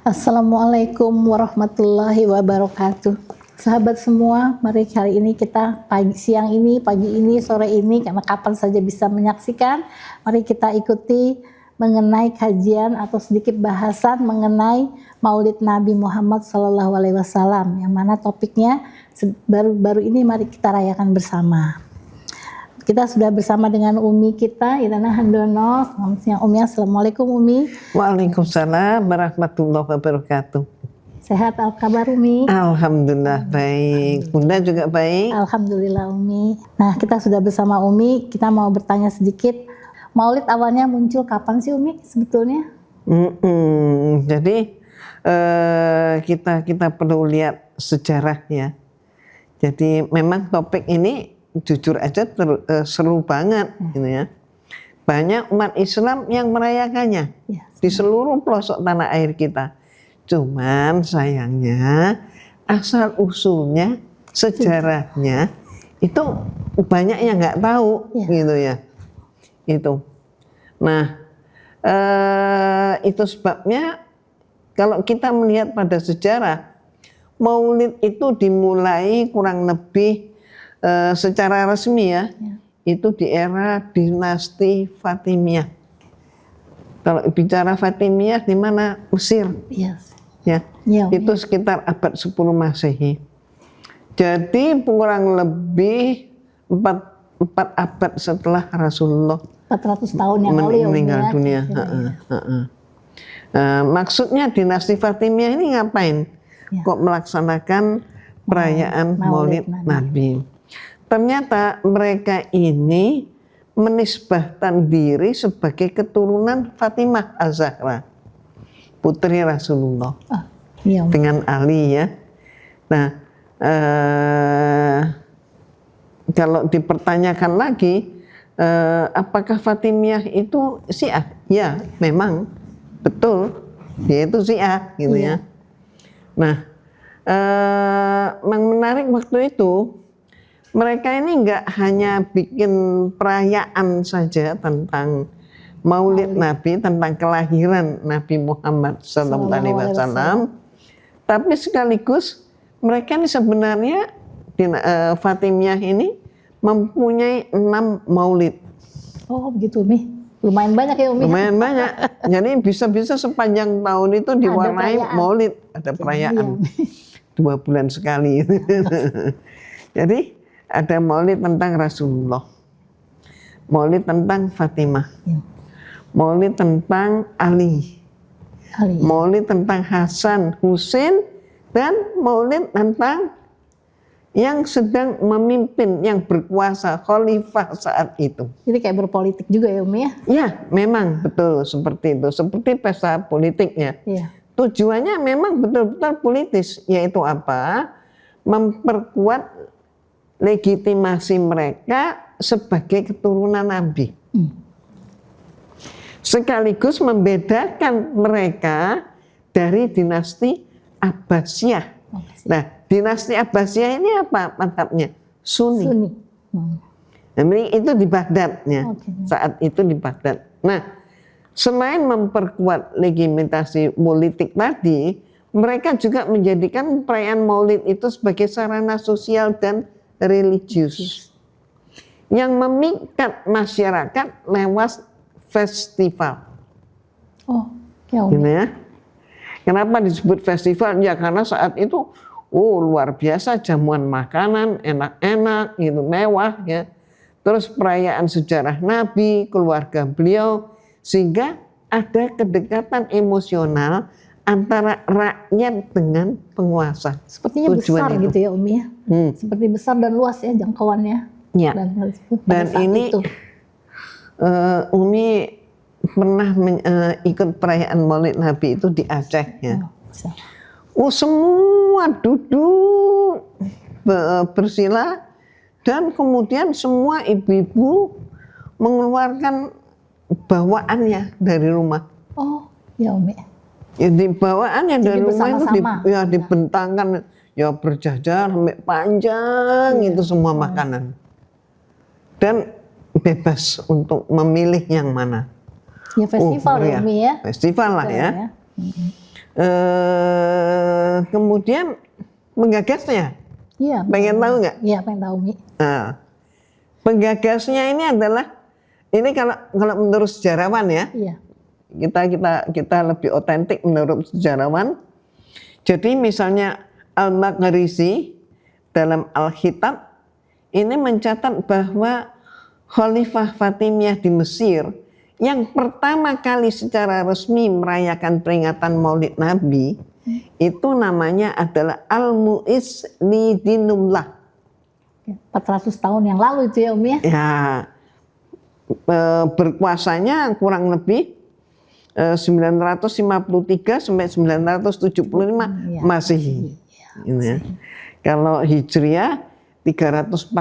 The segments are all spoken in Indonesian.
Assalamualaikum warahmatullahi wabarakatuh. Sahabat semua, mari hari ini kita siang ini, pagi ini, sore ini, karena kapan saja bisa menyaksikan. Mari kita ikuti mengenai kajian atau sedikit bahasan mengenai Maulid Nabi Muhammad SAW, yang mana topiknya baru-baru ini mari kita rayakan bersama. Kita sudah bersama dengan Umi kita, Irana Handono. Selamat siang Umi. Assalamualaikum Umi. Waalaikumsalam warahmatullahi wabarakatuh. Sehat kabar Umi? Alhamdulillah baik. Bunda juga baik? Alhamdulillah Umi. Nah, kita sudah bersama Umi. Kita mau bertanya sedikit. Maulid awalnya muncul kapan sih Umi sebetulnya? Jadi kita perlu lihat sejarahnya. Jadi memang topik ini jujur aja seru banget gitu ya. Banyak umat Islam yang merayakannya di seluruh pelosok tanah air kita. Cuman sayangnya asal usulnya, sejarahnya itu banyak yang nggak tahu gitu ya. Itu. Nah, itu sebabnya kalau kita melihat pada sejarah, Maulid itu dimulai kurang lebih secara resmi itu di era dinasti Fatimiyah. Kalau bicara Fatimiyah di mana? Mesir. Itu sekitar abad 10 Masehi. Jadi kurang lebih 4 abad setelah Rasulullah 400 tahun yang lalu meninggal dunia. Maksudnya dinasti Fatimiyah ini ngapain? Kok melaksanakan perayaan Maulid Nabi? Ternyata mereka ini menisbahkan diri sebagai keturunan Fatimah Az-Zahra, putri Rasulullah, dengan Ali ya. Nah, kalau dipertanyakan lagi, apakah Fatimiyah itu Syiah? Ya, memang betul, dia itu Syiah gitu ya. Nah, yang menarik waktu itu, mereka ini nggak hanya bikin perayaan saja tentang Maulid Nabi, tentang kelahiran Nabi Muhammad SAW, tapi sekaligus mereka ini sebenarnya Fatimiyah ini mempunyai 6 Maulid. Oh begitu Umi, lumayan banyak ya Umi. Lumayan banyak, jadi bisa-bisa sepanjang tahun itu diwarnai Maulid, ada perayaan 2 bulan sekali. Jadi ada Maulid tentang Rasulullah, Maulid tentang Fatimah, Maulid tentang Ali, Maulid tentang Hasan, Husain, dan Maulid tentang yang sedang memimpin, yang berkuasa, khalifah saat itu. Jadi kayak berpolitik juga ya Umi ya? Ya, memang betul seperti itu, seperti pesta politiknya. Tujuannya memang betul-betul politis, yaitu apa? Memperkuat legitimasi mereka sebagai keturunan Nabi. Sekaligus membedakan mereka dari dinasti Abbasiyah. Nah, dinasti Abbasiyah ini apa madhabnya? Sunni. Itu di Baghdadnya. Saat itu di Baghdad. Nah, selain memperkuat legitimasi politik tadi, mereka juga menjadikan perayaan Maulid itu sebagai sarana sosial dan religius yang memikat masyarakat lewat festival. Ya. Kenapa disebut festival? Ya karena saat itu luar biasa jamuan makanan enak-enak gitu, mewah ya. Terus perayaan sejarah Nabi, keluarga beliau, sehingga ada kedekatan emosional antara rakyat dengan penguasa. Sepertinya besar itu. Gitu ya Umi ya. Seperti besar dan luas ya jangkauannya. Ya. Dan ini Umi pernah ikut perayaan Maulid Nabi itu di Aceh ya. Semua duduk bersila dan kemudian semua ibu-ibu mengeluarkan bawaannya dari rumah. Oh, ya Umi. Ya dibawaannya dari rumah itu dibentangkan ya berjajar panjang itu semua makanan, dan bebas untuk memilih yang mana. Ya festival ya Umi ya. Festival lah ya. Kemudian menggagasnya. Iya. Pengen tahu nggak? Iya, pengen tahu Mi. Nah, penggagasnya ini adalah, ini kalau menurut sejarawan ya, Iya. kita lebih otentik menurut sejarawan. Jadi misalnya Al-Maqrizi dalam Al-Khitab ini mencatat bahwa Khalifah Fatimiyah di Mesir yang pertama kali secara resmi merayakan peringatan Maulid Nabi itu namanya adalah Al-Mu'izz li Dinullah. 400 tahun yang lalu itu ya Umi ya? Ya, berkuasanya kurang lebih 953 sampai 975 Iya. Masehi. Ini ya. Kalau Hijriah 341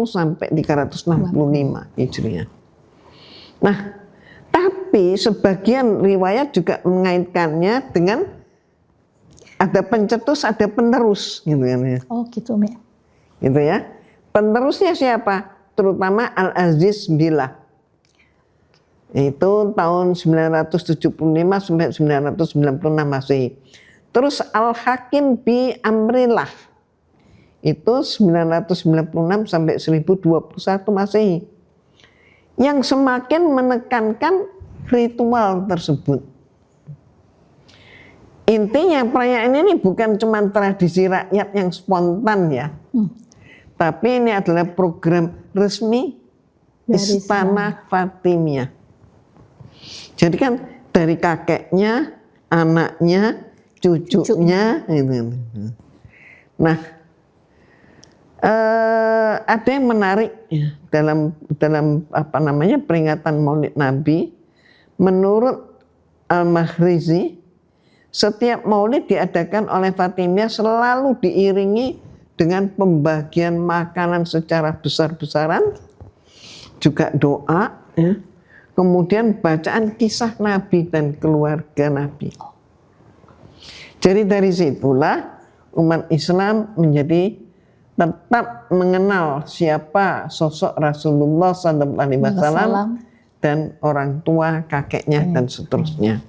sampai 365 Hijriah. Nah, tapi sebagian riwayat juga mengaitkannya dengan ada pencetus, ada penerus, gitu kan ya. Oh gitu Umi. Gitu ya. Penerusnya siapa? Terutama Al-Aziz Billah. Itu tahun 975 sampai 996 Masehi. Terus Al-Hakim bi Amrillah. Itu 996 sampai 1021 Masehi. Yang semakin menekankan ritual tersebut. Intinya perayaan ini bukan cuma tradisi rakyat yang spontan ya. Tapi ini adalah program resmi Dari Istana Fatimiyah. Jadi kan dari kakeknya, anaknya, cucunya, gitu. Nah, ada yang menarik ya, dalam apa namanya peringatan Maulid Nabi. Menurut Al-Makhrizi, setiap Maulid diadakan oleh Fatimiyah selalu diiringi dengan pembagian makanan secara besar-besaran, juga doa, ya. Kemudian bacaan kisah Nabi dan keluarga Nabi. Jadi dari situlah umat Islam menjadi tetap mengenal siapa sosok Rasulullah SAW dan orang tua, kakeknya dan seterusnya.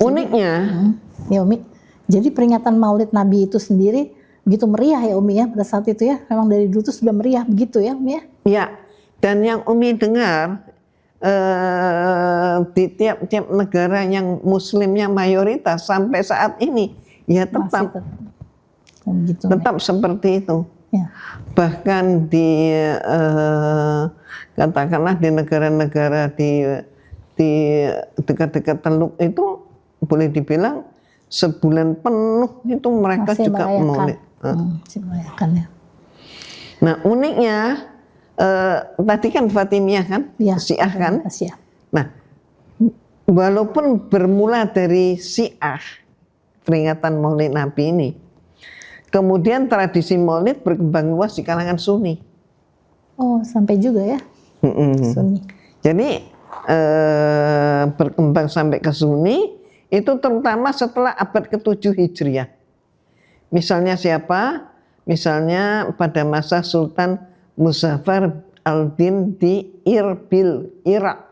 Uniknya, ya Umi, jadi peringatan Maulid Nabi itu sendiri begitu meriah ya Umi ya pada saat itu ya, memang dari dulu tuh sudah meriah begitu ya Umi ya? Ya, dan yang Umi dengar di tiap-tiap negara yang Muslimnya mayoritas sampai saat ini, ya tetap gitu, tetap seperti itu. Ya. Bahkan di katakanlah di negara-negara di dekat-dekat Teluk itu boleh dibilang sebulan penuh itu mereka masih juga Maulid. Masih merayakan ya. Nah uniknya tadi kan Fatimiyah kan, Ya, Syiah kan. Syiah. Nah walaupun bermula dari Syiah peringatan Maulid Nabi ini, kemudian tradisi Maulid berkembang luas di kalangan Sunni. Oh sampai juga ya Sunni. Jadi berkembang sampai ke Sunni itu terutama setelah abad ke-7 Hijriah. Misalnya siapa? Misalnya pada masa Sultan Muzaffar al-Din di Irbil, Irak.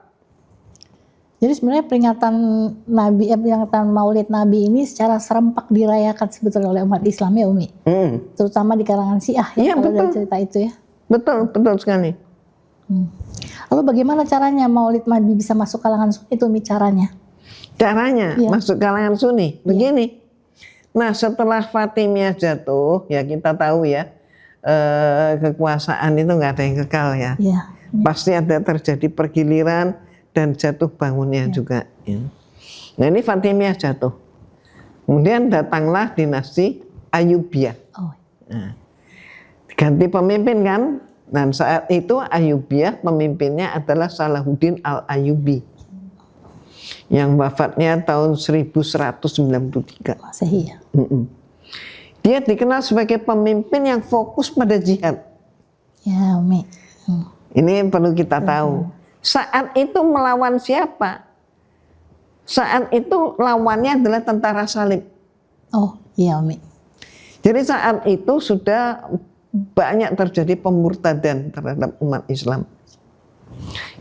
Jadi sebenarnya peringatan Maulid Nabi ini secara serempak dirayakan sebetulnya oleh umat Islam ya Umi. Terutama di kalangan Syiah ya, kalau dari cerita itu ya. Betul sekali. Lalu bagaimana caranya Maulid Nabi bisa masuk kalangan Sunni itu Umi caranya? Caranya masuk kalangan Sunni begini. Nah setelah Fatimiyah jatuh ya kita tahu ya kekuasaan itu nggak ada yang kekal ya. Pasti ada terjadi pergiliran dan jatuh bangunnya juga. Ya. Nah ini Fatimiyah jatuh. Kemudian datanglah dinasti Ayyubiyah. Nah, ganti pemimpin kan. Dan saat itu Ayyubiyah pemimpinnya adalah Salahuddin al-Ayyubi. Yang wafatnya tahun 1193. Masehi ya. Dia dikenal sebagai pemimpin yang fokus pada jihad. Ya Umi. Ini perlu kita tahu. Saat itu melawan siapa? Saat itu lawannya adalah tentara salib. Oh iya Umi. Jadi saat itu sudah banyak terjadi pemurtadan terhadap umat Islam.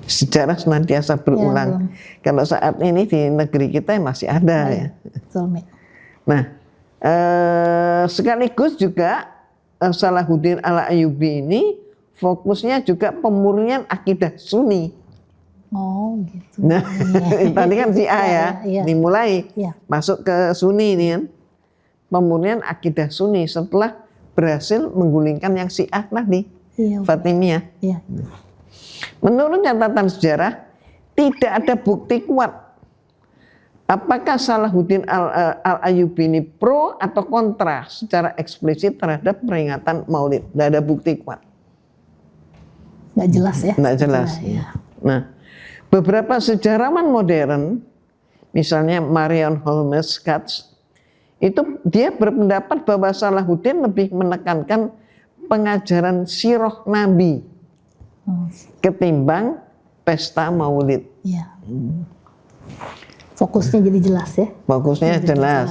Sejarah senantiasa berulang. Kalau saat ini di negeri kita masih ada ya. Betul, Mi. Nah, sekaligus juga Salahuddin Al-Ayyubi ini fokusnya juga pemurnian akidah Sunni. Oh, gitu. Nah, tadi kan Syiah ya, dimulai masuk ke Sunni ini kan. Pemurnian akidah Sunni setelah berhasil menggulingkan yang Syiah tadi, Fatimiyah. Iya. Menurut catatan sejarah, tidak ada bukti kuat apakah Salahuddin Al-Ayyubi ini pro atau kontra secara eksplisit terhadap peringatan Maulid. Tidak ada bukti kuat. Nggak jelas ya? Nggak jelas. Nah, beberapa sejarawan modern, misalnya Marion Holmes Katz, itu dia berpendapat bahwa Salahuddin lebih menekankan pengajaran sirah Nabi ketimbang pesta Maulid. Iya. Fokusnya jadi jelas ya? Fokusnya jelas.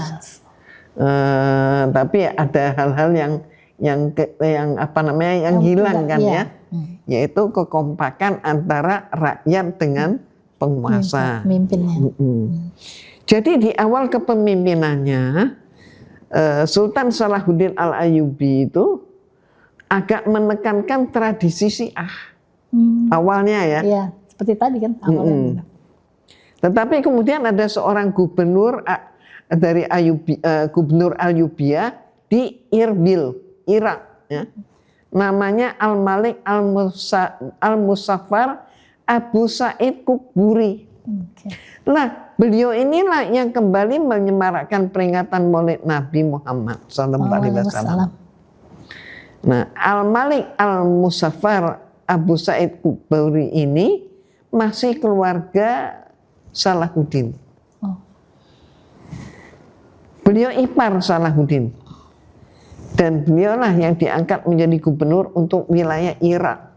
Tapi ada hal-hal yang apa namanya yang hilang kan ya, yaitu kekompakan antara rakyat dengan penguasa. Pemimpinnya. Jadi di awal kepemimpinannya Sultan Salahuddin Al-Ayyubi itu agak menekankan tradisi Syiah. Awalnya ya. Iya, seperti tadi kan awalnya. Tetapi kemudian ada seorang gubernur dari Gubernur Ayyubiyah di Irbil, Irak ya. Namanya Al-Malik Al-Muzaffar Abu Sa'id Kugburi. Nah, beliau inilah yang kembali menyemarakkan peringatan Maulid Nabi Muhammad SAW. Nah, Al-Malik Al-Muzaffar Abu Sa'id Kugburi ini masih keluarga Salahuddin. Beliau ipar Salahuddin. Dan beliaulah yang diangkat menjadi gubernur untuk wilayah Irak.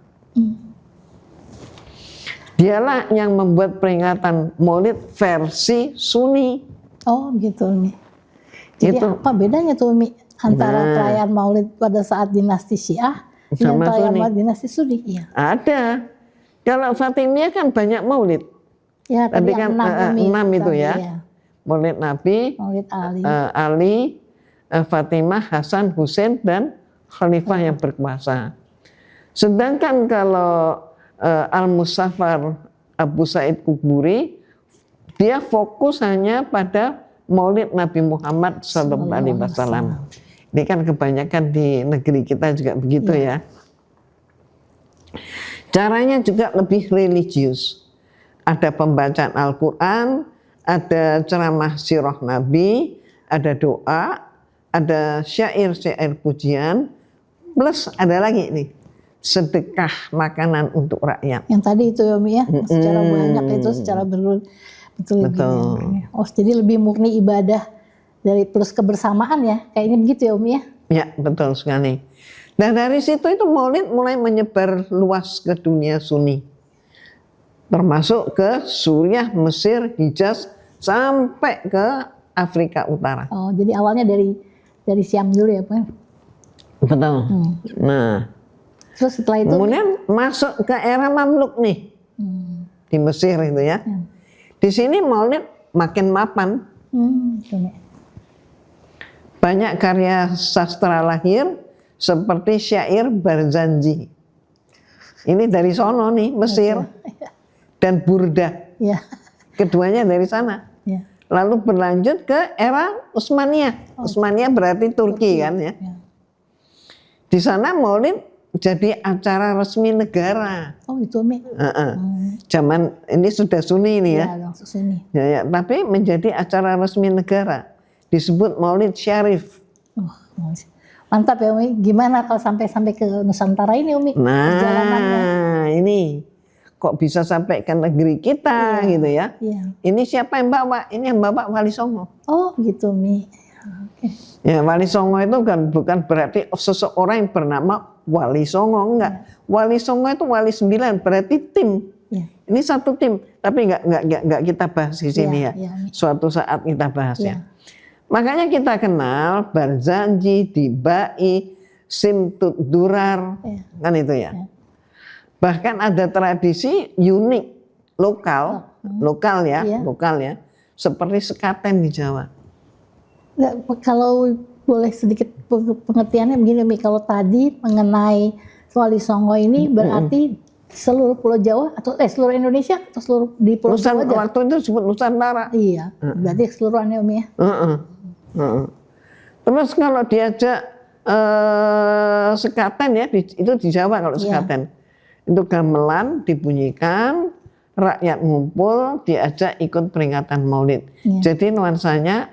Dialah yang membuat peringatan Maulid versi Sunni. Oh, gitu nih. Jadi apa bedanya tuh Mi antara perayaan Maulid pada saat dinasti Syiah dengan perayaan Maulid dinasti Sunni? Iya. Ada. Kalau Fatimiyah kan banyak Maulid. Ya, tadi kan 6 itu ya. Maulid Nabi, Maulid Ali, Fatimah, Hasan, Husain, dan khalifah yang berkuasa. Sedangkan kalau Al-Muzaffar Abu Sa'id Kugburi, dia fokus hanya pada Maulid Nabi Muhammad SAW. Ini kan kebanyakan di negeri kita juga begitu ya. Caranya juga lebih religius. Ada pembacaan Al-Quran, ada ceramah sirah Nabi, ada doa, ada syair-syair pujian, plus ada lagi nih, sedekah makanan untuk rakyat. Yang tadi itu ya Mi ya, secara banyak itu secara betul. Oh, jadi lebih murni ibadah dari plus kebersamaan ya, kayaknya begitu ya Umi ya? Ya, betul sekali. Dan dari situ itu Maulid mulai menyebar luas ke dunia Sunni. Termasuk ke Suriah, Mesir, Hijaz, sampai ke Afrika Utara. Oh, jadi awalnya dari Syam dulu ya Pak? Betul. Nah, terus setelah itu kemudian masuk ke era Mamluk nih, di Mesir itu ya. Di sini Maulid makin mapan. Banyak karya sastra lahir seperti syair Barzanji. Ini dari sono nih, Mesir. Dan Burdah. Ya. Keduanya dari sana. Ya. Lalu berlanjut ke era Utsmaniyah. Utsmaniyah berarti Turki kan ya. Di sana Maulid jadi acara resmi negara. Oh itu Mi. Zaman ini sudah Sunni ini ya. Sunni. Ya, tapi menjadi acara resmi negara. Disebut Maulid Syarif. Mantap ya Umi. Gimana kalau sampai ke Nusantara ini Umi? Nah ini kok bisa sampai ke negeri kita gitu ya. Ini siapa yang bawa? Ini yang bawa Wali Songo. Oh gitu Mi. Ya Wali Songo itu kan bukan berarti seseorang yang bernama Wali Songo, enggak. Wali Songo itu Wali 9, berarti tim. Ini satu tim, tapi enggak kita bahas di sini ya. Suatu saat kita bahas ya. Makanya kita kenal Barzanji, Dibai, Simtud Durar, kan itu ya. Bahkan ada tradisi unik lokal ya, Iya. lokal ya, seperti sekaten di Jawa. Nggak, kalau boleh sedikit pengertiannya begini Mi, kalau tadi mengenai Wali Songo ini berarti seluruh Pulau Jawa atau seluruh Indonesia atau seluruh di Pulau Jawa aja? Waktu itu disebut Nusantara. Iya, berarti keseluruhannya Umi ya. Terus kalau diajak sekaten ya, itu di Jawa kalau sekaten. Itu gamelan dibunyikan, rakyat ngumpul, diajak ikut peringatan Maulid. Jadi nuansanya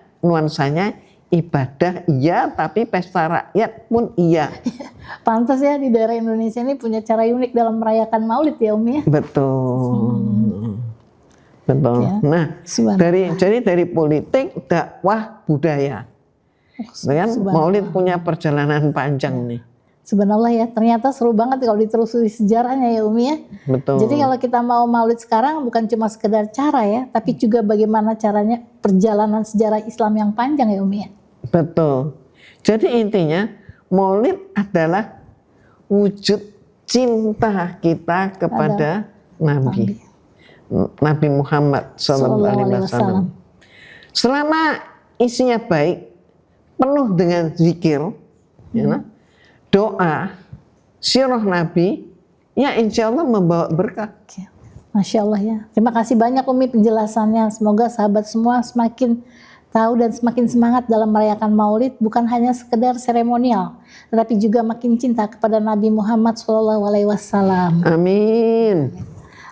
ibadah iya, tapi pesta rakyat pun iya. Pantas ya di daerah Indonesia ini punya cara unik dalam merayakan Maulid ya Umi ya. Betul. Betul. Ya. Nah, Subhanallah. dari politik, dakwah, budaya. Kan Maulid punya perjalanan panjang nih. Subhanallah ya, ternyata seru banget kalau ditelusuri sejarahnya ya Umi ya. Betul. Jadi kalau kita mau Maulid sekarang bukan cuma sekedar cara ya, tapi juga bagaimana caranya perjalanan sejarah Islam yang panjang ya Umi ya. Betul. Jadi intinya Maulid adalah wujud cinta kita kepada Nabi Muhammad SAW. Selama isinya baik, penuh dengan zikir, doa, sirah Nabi, ya insya Allah membawa berkah. Masya Allah ya. Terima kasih banyak Umi penjelasannya. Semoga sahabat semua semakin tahu dan semakin semangat dalam merayakan Maulid, bukan hanya sekedar seremonial, tetapi juga makin cinta kepada Nabi Muhammad SAW. Amin.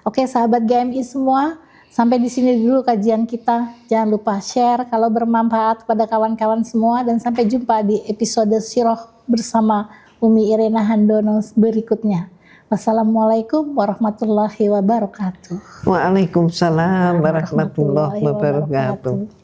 Oke sahabat GMI semua, sampai di sini dulu kajian kita. Jangan lupa share kalau bermanfaat kepada kawan-kawan semua, dan sampai jumpa di episode Sirah bersama Umi Irena Handono berikutnya. Wassalamualaikum warahmatullahi wabarakatuh. Waalaikumsalam warahmatullahi wabarakatuh.